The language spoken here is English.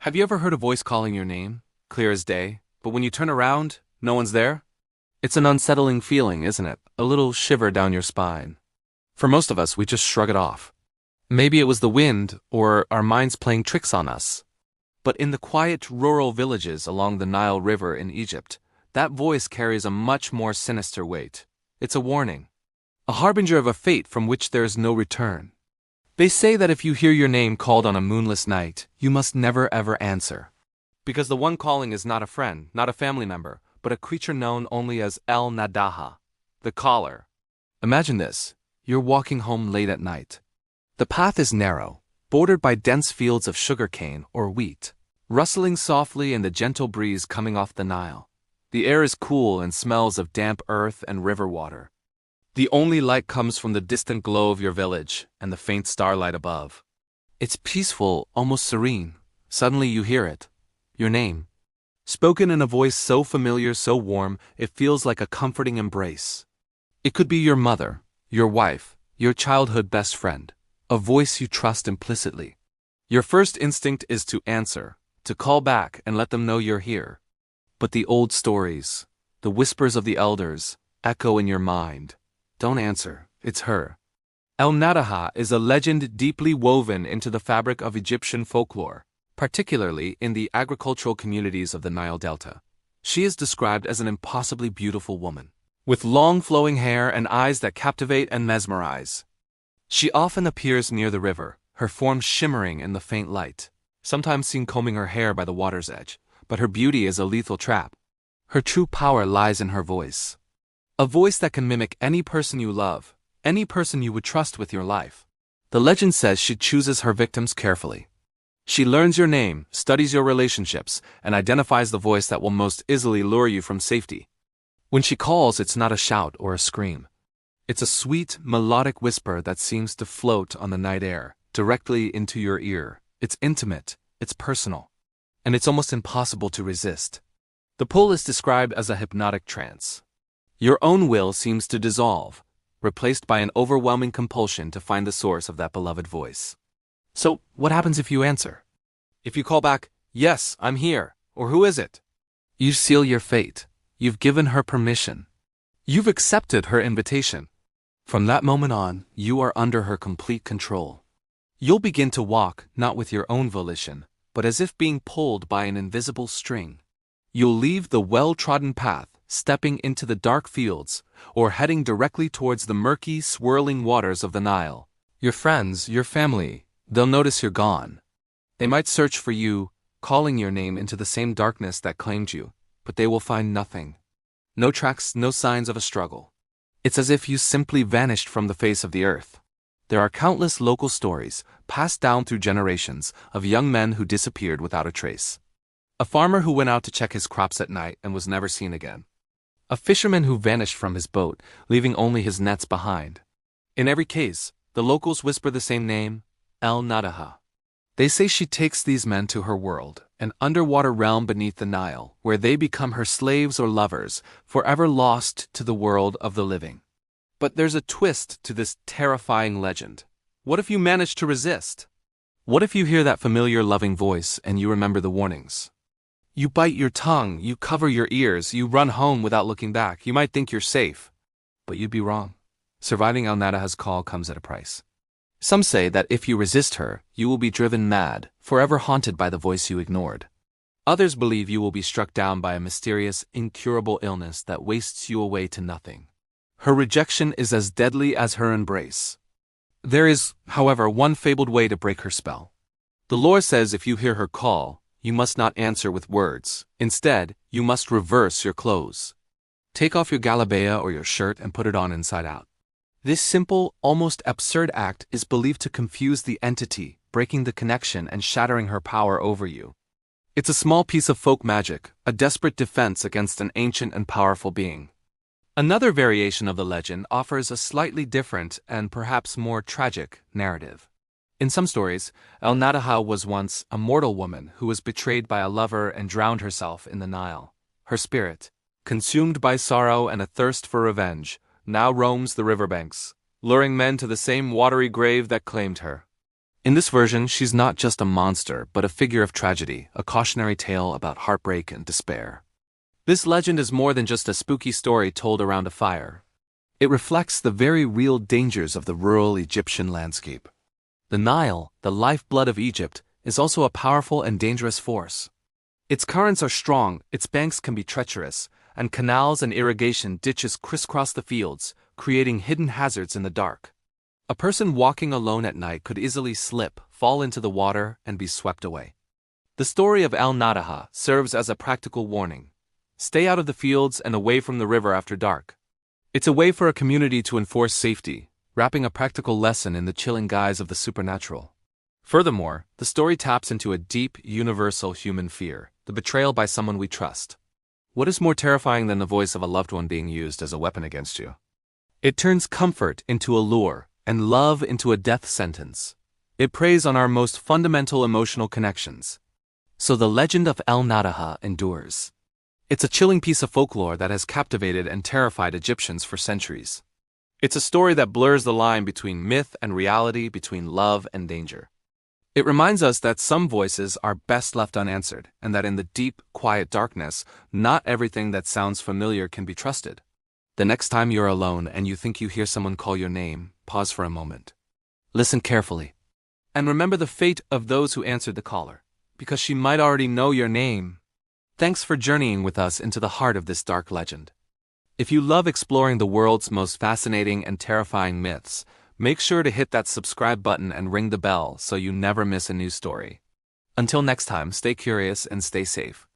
Have you ever heard a voice calling your name, clear as day, but when you turn around, no one's there? It's an unsettling feeling, isn't it? A little shiver down your spine. For most of us, we just shrug it off. Maybe it was the wind, or our minds playing tricks on us. But in the quiet rural villages along the Nile River in Egypt, that voice carries a much more sinister weight. It's a warning, a harbinger of a fate from which there is no return. They say that if you hear your name called on a moonless night, you must never ever answer. Because the one calling is not a friend, not a family member, but a creature known only as El Naddaha, the caller. Imagine this, you're walking home late at night. The path is narrow, bordered by dense fields of sugarcane or wheat, rustling softly in the gentle breeze coming off the Nile. The air is cool and smells of damp earth and river water. The only light comes from the distant glow of your village and the faint starlight above. It's peaceful, almost serene. Suddenly you hear it. Your name. Spoken in a voice so familiar, so warm, it feels like a comforting embrace. It could be your mother, your wife, your childhood best friend, a voice you trust implicitly. Your first instinct is to answer, to call back and let them know you're here. But the old stories, the whispers of the elders, echo in your mind. Don't answer, it's her. El Naddaha is a legend deeply woven into the fabric of Egyptian folklore, particularly in the agricultural communities of the Nile Delta. She is described as an impossibly beautiful woman, with long flowing hair and eyes that captivate and mesmerize. She often appears near the river, her form shimmering in the faint light, sometimes seen combing her hair by the water's edge, but her beauty is a lethal trap. Her true power lies in her voice. A voice that can mimic any person you love, any person you would trust with your life. The legend says she chooses her victims carefully. She learns your name, studies your relationships, and identifies the voice that will most easily lure you from safety. When she calls, it's not a shout or a scream. It's a sweet, melodic whisper that seems to float on the night air, directly into your ear. It's intimate, it's personal, and it's almost impossible to resist. The pull is described as a hypnotic trance. Your own will seems to dissolve, replaced by an overwhelming compulsion to find the source of that beloved voice. So, what happens if you answer? If you call back, "Yes, I'm here," or "Who is it?" You seal your fate. You've given her permission. You've accepted her invitation. From that moment on, you are under her complete control. You'll begin to walk, not with your own volition, but as if being pulled by an invisible string. You'll leave the well-trodden path, stepping into the dark fields, or heading directly towards the murky, swirling waters of the Nile. Your friends, your family, they'll notice you're gone. They might search for you, calling your name into the same darkness that claimed you, but they will find nothing. No tracks, no signs of a struggle. It's as if you simply vanished from the face of the earth. There are countless local stories, passed down through generations, of young men who disappeared without a trace. A farmer who went out to check his crops at night and was never seen again. A fisherman who vanished from his boat, leaving only his nets behind. In every case, the locals whisper the same name, El Naddaha. They say she takes these men to her world, an underwater realm beneath the Nile, where they become her slaves or lovers, forever lost to the world of the living. But there's a twist to this terrifying legend. What if you manage to resist? What if you hear that familiar loving voice and you remember the warnings? You bite your tongue, you cover your ears, you run home without looking back. You might think you're safe, but you'd be wrong. Surviving El Naddaha's call comes at a price. Some say that if you resist her, you will be driven mad, forever haunted by the voice you ignored. Others believe you will be struck down by a mysterious, incurable illness that wastes you away to nothing. Her rejection is as deadly as her embrace. There is, however, one fabled way to break her spell. The lore says if you hear her call, you must not answer with words. Instead, you must reverse your clothes. Take off your galabeah or your shirt and put it on inside out. This simple, almost absurd act is believed to confuse the entity, breaking the connection and shattering her power over you. It's a small piece of folk magic, a desperate defense against an ancient and powerful being. Another variation of the legend offers a slightly different and perhaps more tragic narrative. In some stories, El Naddaha was once a mortal woman who was betrayed by a lover and drowned herself in the Nile. Her spirit, consumed by sorrow and a thirst for revenge, now roams the riverbanks, luring men to the same watery grave that claimed her. In this version, she's not just a monster, but a figure of tragedy, a cautionary tale about heartbreak and despair. This legend is more than just a spooky story told around a fire. It reflects the very real dangers of the rural Egyptian landscape. The Nile, the lifeblood of Egypt, is also a powerful and dangerous force. Its currents are strong, its banks can be treacherous, and canals and irrigation ditches crisscross the fields, creating hidden hazards in the dark. A person walking alone at night could easily slip, fall into the water, and be swept away. The story of Naddaha serves as a practical warning. Stay out of the fields and away from the river after dark. It's a way for a community to enforce safety, wrapping a practical lesson in the chilling guise of the supernatural. Furthermore, the story taps into a deep, universal human fear, the betrayal by someone we trust. What is more terrifying than the voice of a loved one being used as a weapon against you? It turns comfort into a lure, and love into a death sentence. It preys on our most fundamental emotional connections. So the legend of Naddaha endures. It's a chilling piece of folklore that has captivated and terrified Egyptians for centuries. It's a story that blurs the line between myth and reality, between love and danger. It reminds us that some voices are best left unanswered, and that in the deep, quiet darkness, not everything that sounds familiar can be trusted. The next time you're alone and you think you hear someone call your name, pause for a moment. Listen carefully. And remember the fate of those who answered the caller, because she might already know your name. Thanks for journeying with us into the heart of this dark legend. If you love exploring the world's most fascinating and terrifying myths, make sure to hit that subscribe button and ring the bell so you never miss a new story. Until next time, stay curious and stay safe.